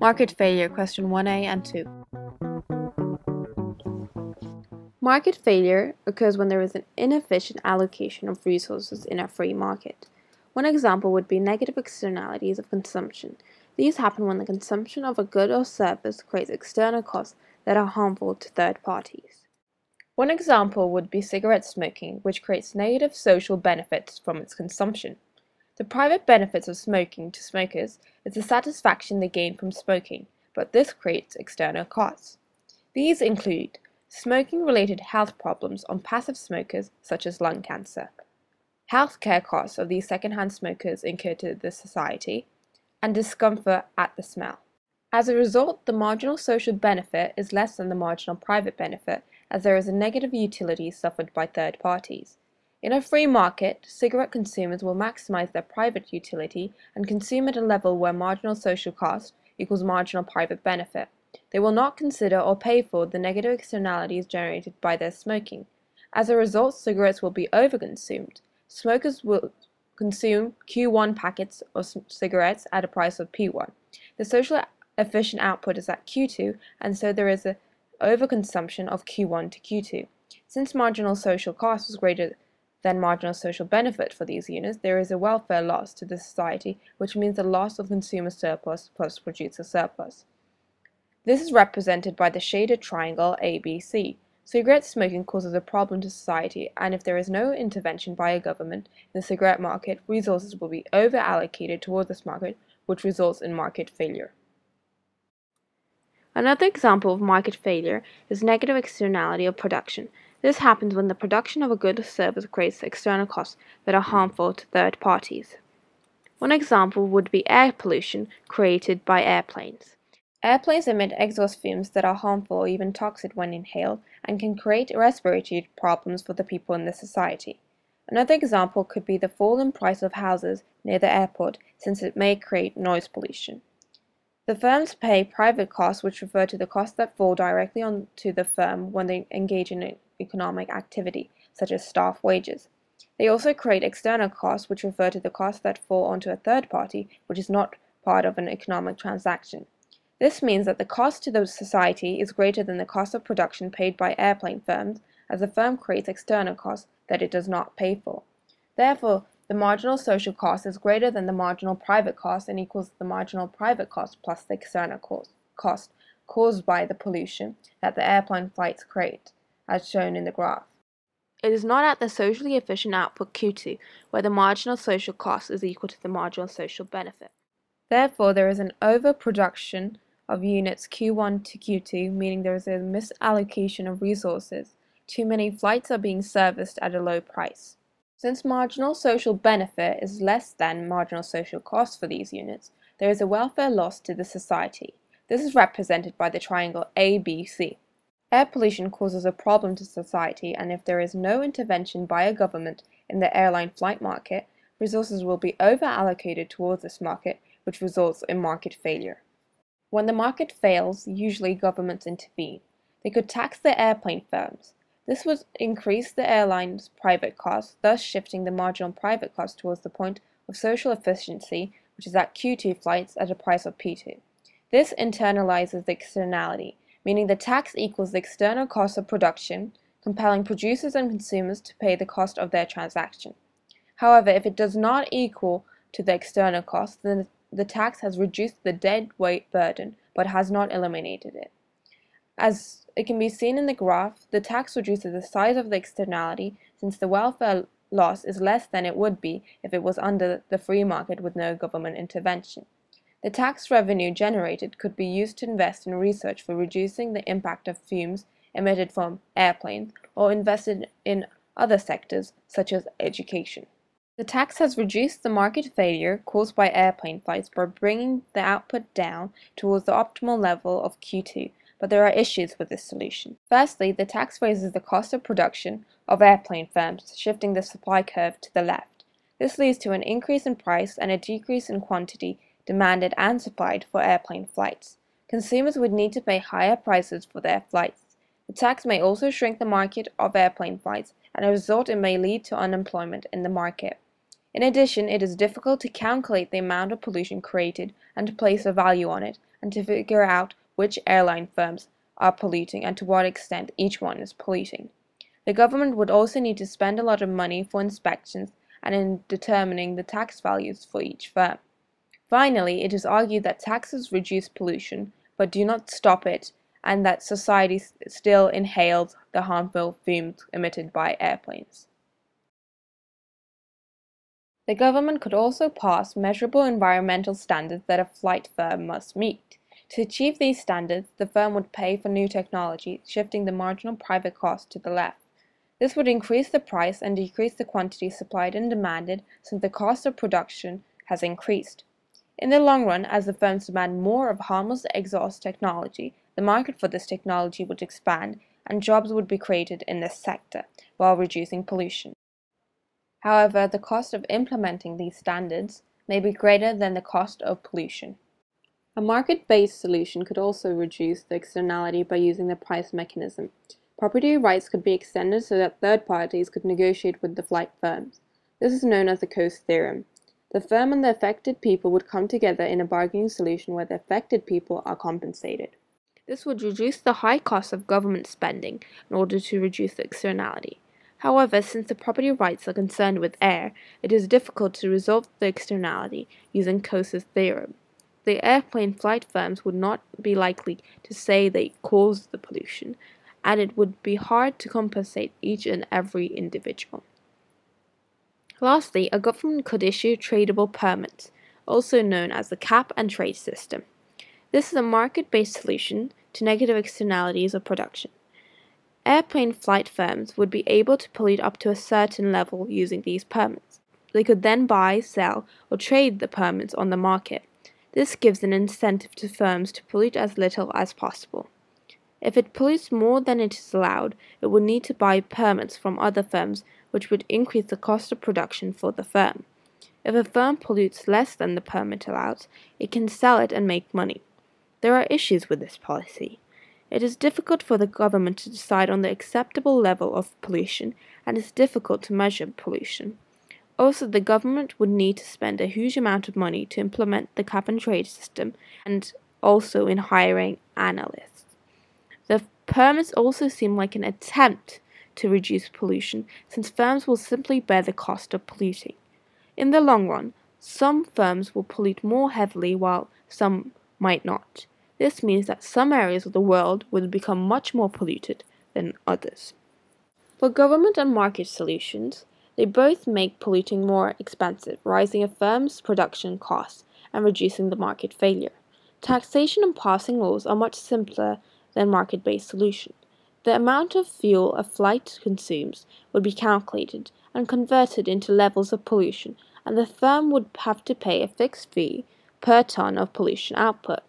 Market failure, question 1a and 2. Market failure occurs when there is an inefficient allocation of resources in a free market. One example would be negative externalities of consumption. These happen when the consumption of a good or service creates external costs that are harmful to third parties. One example would be cigarette smoking, which creates negative social benefits from its consumption. The private benefits of smoking to smokers is the satisfaction they gain from smoking, but this creates external costs. These include smoking-related health problems on passive smokers such as lung cancer, healthcare costs of these secondhand smokers incur to the society, and discomfort at the smell. As a result, the marginal social benefit is less than the marginal private benefit, as there is a negative utility suffered by third parties. In a free market, cigarette consumers will maximize their private utility and consume at a level where marginal social cost equals marginal private benefit. They will not consider or pay for the negative externalities generated by their smoking. As a result, cigarettes will be overconsumed. Smokers will consume Q1 packets of cigarettes at a price of P1. The social efficient output is at Q2, and so there is an overconsumption of Q1 to Q2. Since marginal social cost was greater than marginal social benefit for these units, there is a welfare loss to the society, which means the loss of consumer surplus plus producer surplus. This is represented by the shaded triangle ABC. Cigarette smoking causes a problem to society, and if there is no intervention by a government in the cigarette market, resources will be over-allocated toward this market, which results in market failure. Another example of market failure is negative externality of production. This happens when the production of a good or service creates external costs that are harmful to third parties. One example would be air pollution created by airplanes. Airplanes emit exhaust fumes that are harmful or even toxic when inhaled and can create respiratory problems for the people in the society. Another example could be the fall in price of houses near the airport, since it may create noise pollution. The firms pay private costs, which refer to the costs that fall directly onto the firm when they engage in economic activity, such as staff wages. They also create external costs, which refer to the costs that fall onto a third party, which is not part of an economic transaction. This means that the cost to the society is greater than the cost of production paid by airplane firms, as the firm creates external costs that it does not pay for. Therefore, the marginal social cost is greater than the marginal private cost and equals the marginal private cost plus the external cost caused by the pollution that the airplane flights create, as shown in the graph. It is not at the socially efficient output Q2 where the marginal social cost is equal to the marginal social benefit. Therefore, there is an overproduction of units Q1 to Q2, meaning there is a misallocation of resources. Too many flights are being serviced at a low price. Since marginal social benefit is less than marginal social cost for these units, there is a welfare loss to the society. This is represented by the triangle ABC. Air pollution causes a problem to society, and if there is no intervention by a government in the airline flight market, resources will be over-allocated towards this market, which results in market failure. When the market fails, usually governments intervene. They could tax the airplane firms. This would increase the airline's private costs, thus shifting the marginal private cost towards the point of social efficiency, which is at Q2 flights at a price of P2. This internalizes the externality, meaning the tax equals the external cost of production, compelling producers and consumers to pay the cost of their transaction. However, if it does not equal to the external cost, then the tax has reduced the dead weight burden, but has not eliminated it. As it can be seen in the graph, the tax reduces the size of the externality since the welfare loss is less than it would be if it was under the free market with no government intervention. The tax revenue generated could be used to invest in research for reducing the impact of fumes emitted from airplanes or invested in other sectors such as education. The tax has reduced the market failure caused by airplane flights by bringing the output down towards the optimal level of Q2, but there are issues with this solution. Firstly, the tax raises the cost of production of airplane firms, shifting the supply curve to the left. This leads to an increase in price and a decrease in quantity demanded and supplied for airplane flights. Consumers would need to pay higher prices for their flights. The tax may also shrink the market of airplane flights, and as a result it may lead to unemployment in the market. In addition, it is difficult to calculate the amount of pollution created and to place a value on it, and to figure out which airline firms are polluting and to what extent each one is polluting. The government would also need to spend a lot of money for inspections and in determining the tax values for each firm. Finally, it is argued that taxes reduce pollution but do not stop it, and that society still inhales the harmful fumes emitted by airplanes. The government could also pass measurable environmental standards that a flight firm must meet. To achieve these standards, the firm would pay for new technology, shifting the marginal private cost to the left. This would increase the price and decrease the quantity supplied and demanded, since the cost of production has increased. In the long run, as the firms demand more of harmless exhaust technology, the market for this technology would expand and jobs would be created in this sector, while reducing pollution. However, the cost of implementing these standards may be greater than the cost of pollution. A market-based solution could also reduce the externality by using the price mechanism. Property rights could be extended so that third parties could negotiate with the flight firms. This is known as the coast theorem. The firm and the affected people would come together in a bargaining solution where the affected people are compensated. This would reduce the high cost of government spending in order to reduce the externality. However, since the property rights are concerned with air, it is difficult to resolve the externality using Coase's theorem. The airplane flight firms would not be likely to say they caused the pollution, and it would be hard to compensate each and every individual. Lastly, a government could issue tradable permits, also known as the cap and trade system. This is a market-based solution to negative externalities of production. Airplane flight firms would be able to pollute up to a certain level using these permits. They could then buy, sell, or trade the permits on the market. This gives an incentive to firms to pollute as little as possible. If it pollutes more than it is allowed, it would need to buy permits from other firms, which would increase the cost of production for the firm. If a firm pollutes less than the permit allows, it can sell it and make money. There are issues with this policy. It is difficult for the government to decide on the acceptable level of pollution, and it's difficult to measure pollution. Also, the government would need to spend a huge amount of money to implement the cap and trade system, and also in hiring analysts. The permits also seem like an attempt to reduce pollution, since firms will simply bear the cost of polluting. In the long run, some firms will pollute more heavily while some might not. This means that some areas of the world will become much more polluted than others. For government and market solutions, they both make polluting more expensive, raising a firm's production costs and reducing the market failure. Taxation and passing laws are much simpler than market-based solutions. The amount of fuel a flight consumes would be calculated and converted into levels of pollution, and the firm would have to pay a fixed fee per ton of pollution output.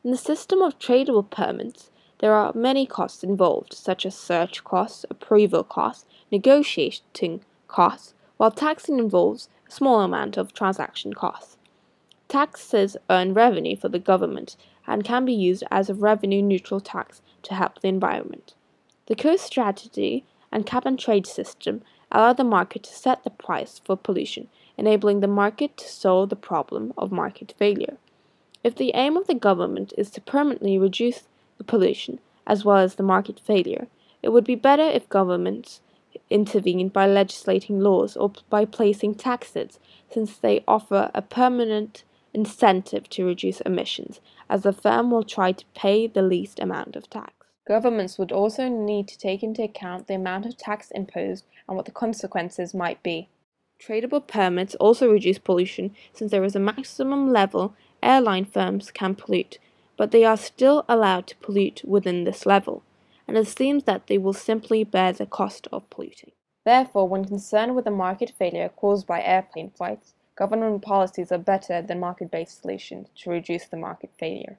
In the system of tradable permits, there are many costs involved, such as search costs, approval costs, negotiating costs, while taxing involves a small amount of transaction costs. Taxes earn revenue for the government and can be used as a revenue-neutral tax to help the environment. The coast strategy and cap and trade system allow the market to set the price for pollution, enabling the market to solve the problem of market failure. If the aim of the government is to permanently reduce the pollution as well as the market failure, it would be better if governments intervened by legislating laws or by placing taxes, since they offer a permanent incentive to reduce emissions, as the firm will try to pay the least amount of tax. Governments would also need to take into account the amount of tax imposed and what the consequences might be. Tradable permits also reduce pollution, since there is a maximum level airline firms can pollute, but they are still allowed to pollute within this level, and it seems that they will simply bear the cost of polluting. Therefore, when concerned with the market failure caused by airplane flights, government policies are better than market-based solutions to reduce the market failure.